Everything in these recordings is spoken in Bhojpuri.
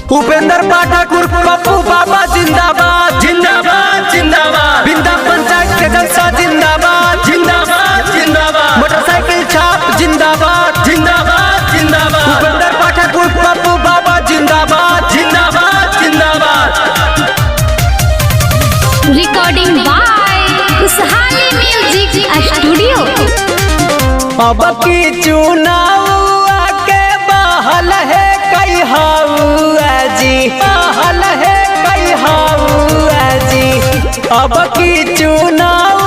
उपेंद्र पाठक उर्फ पप्पू बाबा जिंदाबाद जिंदाबाद जिंदाबाद। बिंदा पंचायत के जलसा जिंदाबाद जिंदाबाद जिंदाबाद। मोटरसाइकिल छाप जिंदाबाद जिंदाबाद जिंदाबाद। उपेंद्र पाठक उर्फ पप्पू बाबा जिंदाबाद जिंदाबाद जिंदाबाद। रिकॉर्डिंग बाय खुशहाली म्यूजिक स्टूडियो। अब की चुनाव के बहल है कई हौआ जी, बहल है कई हौआ जी। अब की चुनाव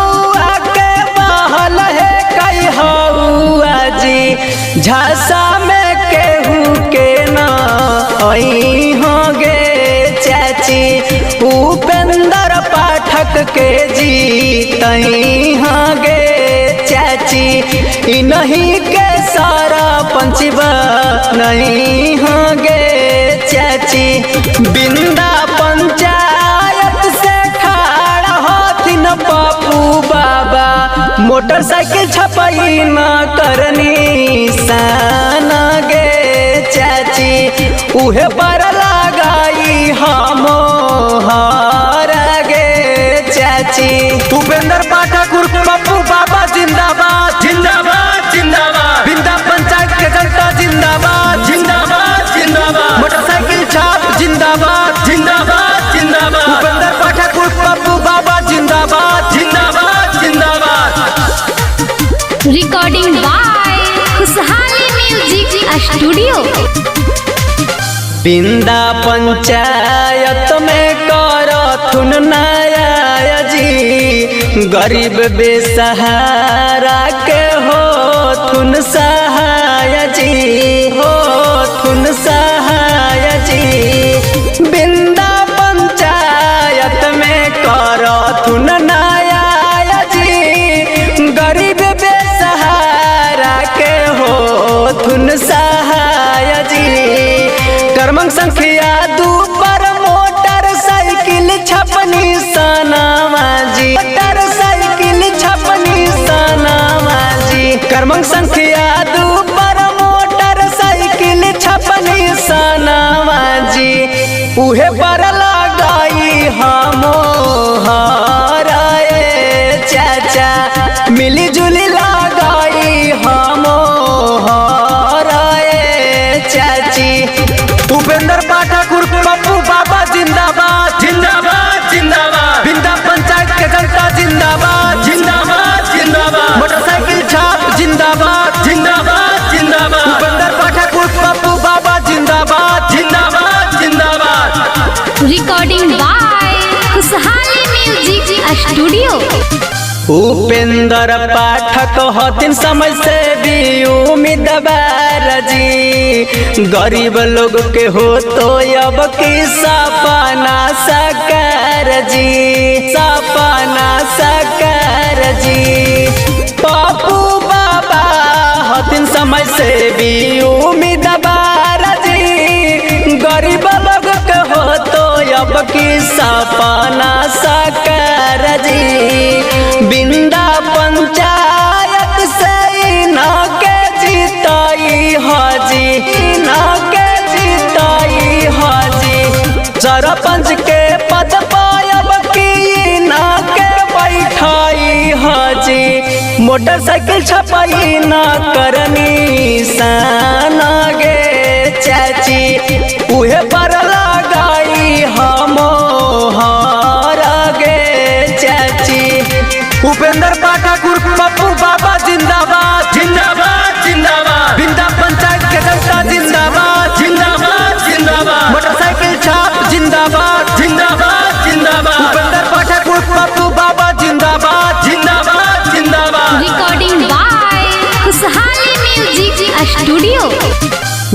के बहल है कई हौआ जी। झांसा में केहू के ना आई होंगे चाची। उपेंद्र पाठक के जी तई होंगे चाची। इन्हीं के सारा पंचवा नहीं होंगे चाची। बिंदा पंचायत से खड़ा होथिन पप्पू बाबा। मोटरसाइकिल छपाई न करनी सान गे चाची। उहे पर लगाई हम हार गे चाची। उपेंद्र पाठक उर्फ पप्पू बाबा जिंदाबाद जिंदाबाद जिंदाबाद। बिंदा पंचायत के जनता जिंदाबाद जिंदाबाद जिंदाबाद। मोटरसाइकिल छाप जिंदाबाद जिंदाबाद जिंदाबाद। उपेंद्र पाठक उर्फ पप्पू बाबा जिंदाबाद जिंदाबाद जिंदाबाद। रिकॉर्डिंग बाय खुशहाली म्यूजिक स्टूडियो। बिंदा पंचायत में करथुन नया जी। गरीब बेसहारा के होथुन सहाय जी, होथुन सहाय जी। बिंदा पंचायत में करथुन नया जी। गरीब बेसहारा के होथुन सहाय जी। क्रमांक संख्या 2 पर मोटरसाइकिल छपनी सनामा जी। मोटरसाइकिल छपनी सनामा जी। क्रमांक संख्या 2 पर मोटरसाइकिल छपनी सनामा जी। उहे पर लगाई हम हाराए चाचा। मिली जुली लगाई हम हाराए चाची। उपेंद्र पाठक उर्फ पप्पू बाबा जिंदाबाद जिंदाबाद जिंदाबाद। बिंदा पंचायत के जनता जिंदाबाद जिंदाबाद जिंदाबाद। मोटरसाइकिल छाप जिंदाबाद जिंदाबाद जिंदाबाद। उपेंद्र पाठक उर्फ पप्पू बाबा जिंदाबाद जिंदाबाद जिंदाबाद। रिकॉर्डिंग बाय खुशहाली म्यूजिक स्टूडियो। उपेंद्र पाठक हथिन समय से भी उम्मीदवार जी। गरीब लोग के हो तो अब की सपना साकार जी, सपना साकार जी। पप्पू बाबा हथिन समय से भी उम्मीदवार जी। गरीब लोग के हो तो अब की सपना साकार जी। बिंदा पंचायत से ना के जीताई हाजी, ना के जीताई हाजी। सरपंच के पद पायब की ना के बैठाई हाजी। मोटरसाइकिल छपाई ना करनी सान गे चाची। उहे पर लगाई हम हार गे चाची। उपेंद्र पाठक उर्फ पप्पू बाबा जिंदाबाद जिंदाबाद जिंदाबाद। बिंदा पंचायत के जनता जिंदाबाद जिंदाबाद जिंदाबाद। मोटरसाइकिल छाप जिंदाबाद जिंदाबाद जिंदाबाद। उपेंद्र पाठक उर्फ पप्पू बाबा जिंदाबाद जिंदाबाद जिंदाबाद। रिकॉर्डिंग बाय खुशहाली म्यूजिक स्टूडियो।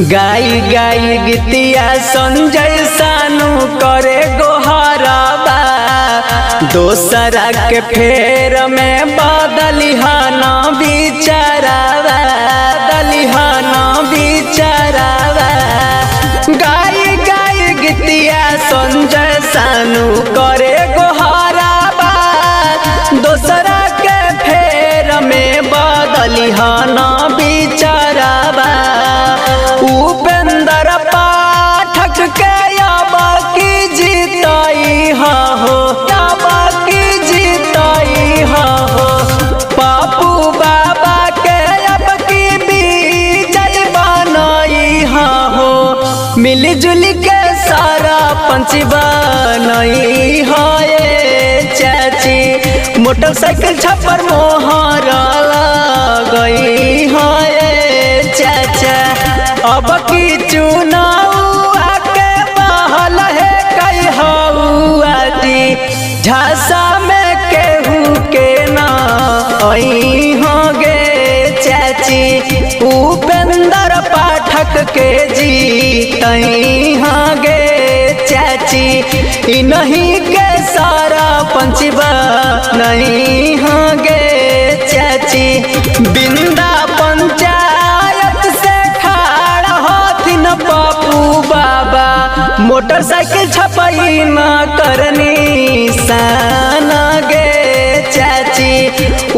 गाई गाई गीतिया संजय सानू करे गोहाराबा। दोसरा के फेर में बदलिहाना बिचारावा, बदलिहाना बिचारावा। गाई गाई गीतिया संजय सानू करे गोहाराबा। दोसरा के फेर में बदलिहाना बिचारावा। उपेंद्र पाठक के मिली जुली के सारा पंचबा नहीं है चाची, मोटरसाइकिल छपर मोहरा गई है चाचा। अब की चुनाव आके बहल है कई हौआटी, झांसा में केहू के ना आई होगे चाची, उपेंद्र पाठक के जीतई होगे चाची। इन्हीं के सारा पंचबा नहीं होगे चाची, बिंदा पंचायत से खड़ा होथिन पप्पू बाबा, मोटरसाइकिल छपई न करनी सान गे चाची,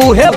उहे